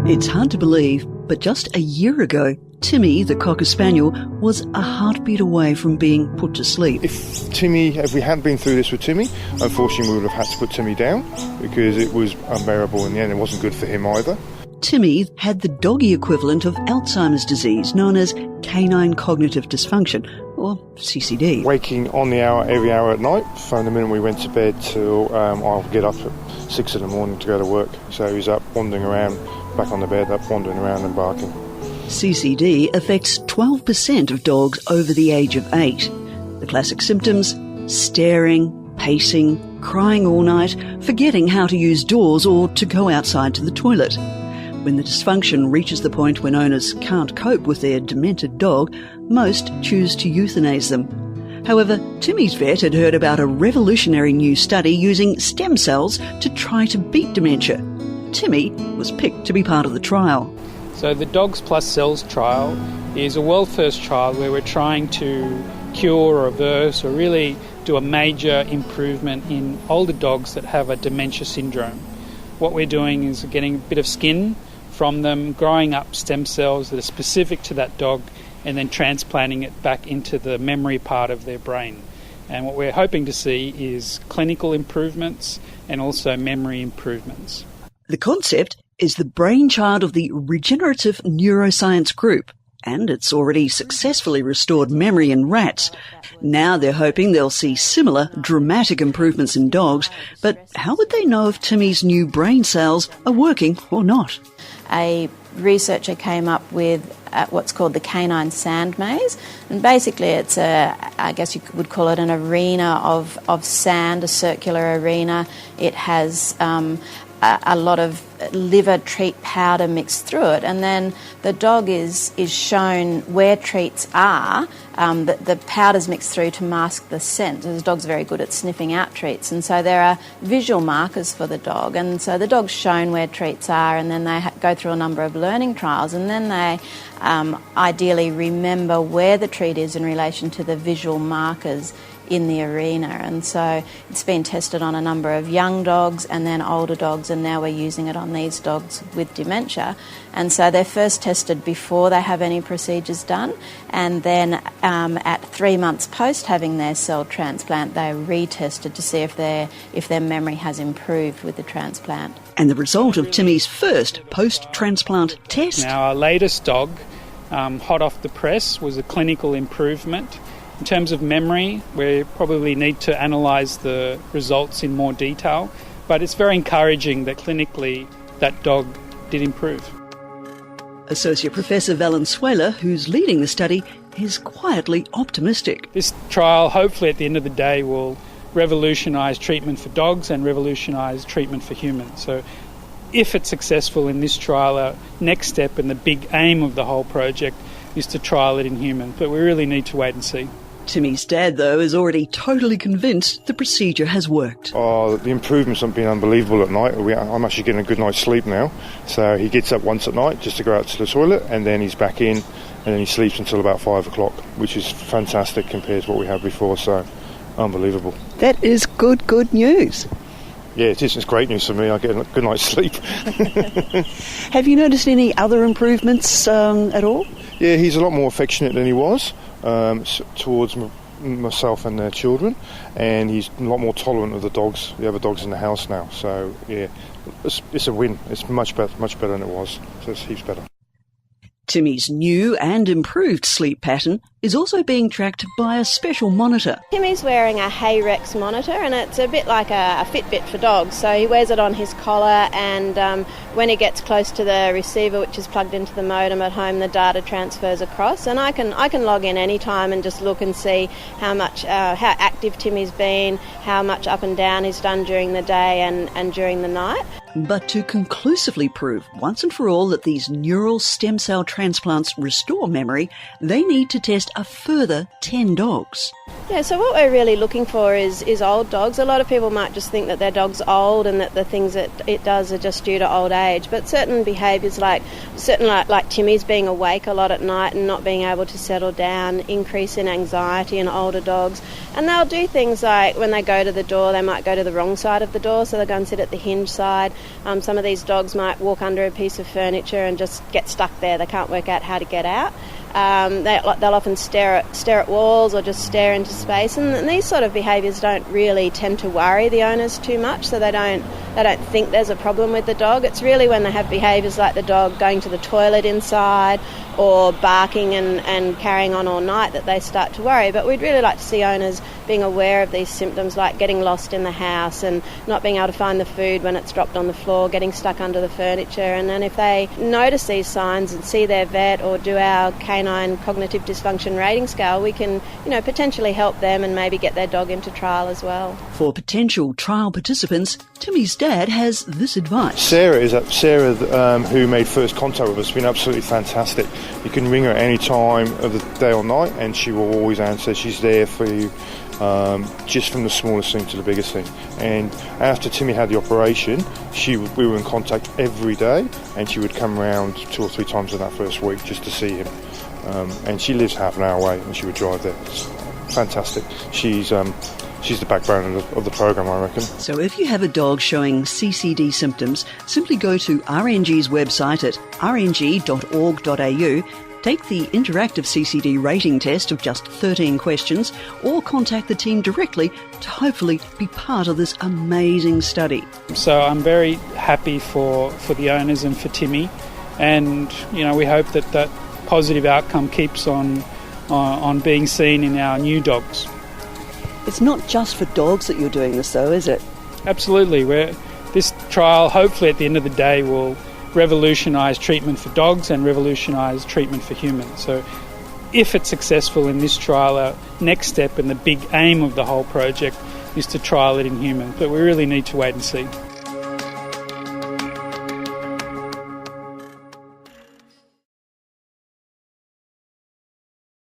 It's hard to believe, but just a year ago, Timmy, the Cocker Spaniel, was a heartbeat away from being put to sleep. If we hadn't been through this with Timmy, unfortunately we would have had to put Timmy down because it was unbearable in the end. It wasn't good for him either. Timmy had the doggy equivalent of Alzheimer's disease, known as canine cognitive dysfunction, or CCD. Waking on the hour, every hour at night, from the minute we went to bed till I'll get up at 6 in the morning to go to work. So he's up wandering around, back on the bed, up wandering around and barking. CCD affects 12% of dogs over the age of 8. The classic symptoms: staring, pacing, crying all night, forgetting how to use doors or to go outside to the toilet. When the dysfunction reaches the point when owners can't cope with their demented dog, most choose to euthanize them. However, Timmy's vet had heard about a revolutionary new study using stem cells to try to beat dementia. Timmy was picked to be part of the trial. So the Dogs Plus Cells trial is a world-first trial where we're trying to cure or reverse or really do a major improvement in older dogs that have a dementia syndrome. What we're doing is getting a bit of skin from them, growing up stem cells that are specific to that dog, and then transplanting it back into the memory part of their brain. And what we're hoping to see is clinical improvements and also memory improvements. The concept is the brainchild of the Regenerative Neuroscience Group, and it's already successfully restored memory in rats. Now they're hoping they'll see similar dramatic improvements in dogs, but how would they know if Timmy's new brain cells are working or not? A researcher came up with what's called the canine sand maze, and basically it's I guess you would call it an arena of sand, a circular arena. It has a lot of liver treat powder mixed through it, and then the dog is shown where treats are. The powder's mixed through to mask the scent. The dog's very good at sniffing out treats, and so there are visual markers for the dog, and so the dog's shown where treats are, and then they go through a number of learning trials, and then they ideally remember where the treat is in relation to the visual markers in the arena. And so it's been tested on a number of young dogs and then older dogs, and now we're using it on these dogs with dementia. And so they're first tested before they have any procedures done, and then at 3 months post having their cell transplant, they're retested to see if their memory has improved with the transplant. And the result of Timmy's first post-transplant test? Now, our latest dog, hot off the press, was a clinical improvement. In terms of memory, we probably need to analyse the results in more detail, but it's very encouraging that clinically that dog did improve. Associate Professor Valenzuela, who's leading the study, is quietly optimistic. This trial, hopefully at the end of the day, will revolutionise treatment for dogs and revolutionise treatment for humans. So if it's successful in this trial, our next step and the big aim of the whole project is to trial it in humans, but we really need to wait and see. Timmy's dad, though, is already totally convinced the procedure has worked. Oh, the improvements have been unbelievable at night. I'm actually getting a good night's sleep now. So he gets up once at night just to go out to the toilet, and then he's back in, and then he sleeps until about 5 o'clock, which is fantastic compared to what we had before, so unbelievable. That is good news. Yeah, it is. It's great news for me. I get a good night's sleep. Have you noticed any other improvements at all? Yeah, he's a lot more affectionate than he was towards myself and their children, and he's a lot more tolerant of the other dogs in the house now. So yeah, it's a win. It's much better than it was. So it's heaps better. Timmy's new and improved sleep pattern is also being tracked by a special monitor. Timmy's wearing a Hayrex monitor, and it's a bit like a Fitbit for dogs. So he wears it on his collar, and when he gets close to the receiver, which is plugged into the modem at home, the data transfers across, and I can log in any time and just look and see how active Timmy's been, how much up and down he's done during the day and during the night. But to conclusively prove once and for all that these neural stem cell transplants restore memory, they need to test a further 10 dogs. Yeah, so what we're really looking for is old dogs. A lot of people might just think that their dog's old and that the things that it does are just due to old age, but certain behaviours like Timmy's being awake a lot at night and not being able to settle down, increase in anxiety in older dogs, and they'll do things like when they go to the door, they might go to the wrong side of the door, so they'll go and sit at the hinge side. Some of these dogs might walk under a piece of furniture and just get stuck there. They can't work out how to get out. They'll often stare at walls or just stare into space, and these sort of behaviours don't really tend to worry the owners too much, so they don't think there's a problem with the dog. It's really when they have behaviours like the dog going to the toilet inside or barking and carrying on all night that they start to worry. But we'd really like to see owners being aware of these symptoms, like getting lost in the house and not being able to find the food when it's dropped on the floor, getting stuck under the furniture. And then if they notice these signs and see their vet or do our canine cognitive dysfunction rating scale, we can, potentially help them and maybe get their dog into trial as well. For potential trial participants, Timmy's dad has this advice. Sarah, who made first contact with us, has been absolutely fantastic. You can ring her at any time of the day or night and she will always answer. She's there for you, just from the smallest thing to the biggest thing. And after Timmy had the operation, we were in contact every day, and she would come around 2 or 3 times in that first week just to see him. And she lives half an hour away, and she would drive there. It's fantastic. She's the backbone of the program, I reckon. So if you have a dog showing CCD symptoms, simply go to RNG's website at rng.org.au, take the interactive CCD rating test of just 13 questions, or contact the team directly to hopefully be part of this amazing study. So I'm very happy for the owners and for Timmy, and we hope that positive outcome keeps on being seen in our new dogs. It's not just for dogs that you're doing this, though, is it? Absolutely. This trial, hopefully at the end of the day, will revolutionise treatment for dogs and revolutionise treatment for humans. So if it's successful in this trial, our next step and the big aim of the whole project is to trial it in humans. But we really need to wait and see.